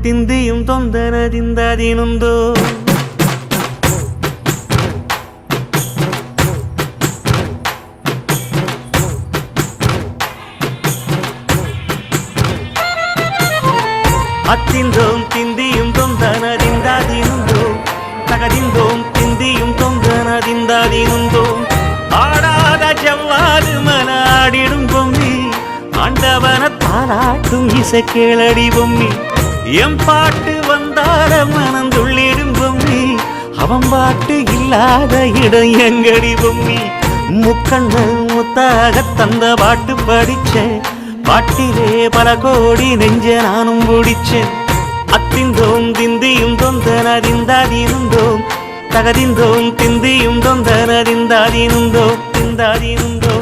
ತಿಂದಿಯುಂ ತೊಂದನದಿಂದದಿನುಂದೋ ಅತ್ತಿಂದೋಂ ತಿಂದಿಯುಂ ತೊಂದನದಿಂದದಿನುಂದೋ ತಗದಿಂದೋಂ ತಿಂದಿಯುಂ ತೊಂದನದಿಂದದಿನುಂದೋ ஆடாத ஜவ்வாது மனாடிடும் பொம்மி ஆண்டவன தாலாட்டும் இசை கேளடி பொம்மி எம் பாட்டு வந்தார மனந்துள்ளிடும் பொம்மி அவன் பாட்டு இல்லாத இடம் எங்கடி பொம்மி முக்கண்ணு முத்தாக தந்த பாட்டு படிச்சேன் பாட்டிலே பல கோடி நெஞ்ச நானும் பிடிச்சேன் அத்திந்தோம் திந்தியும் தொந்தனதிந்தாதினுந்தோம் தகதிந்தோம் திந்தியும் தொந்தனதிந்தாதினுந்தோம் திந்தாதினுந்தோம்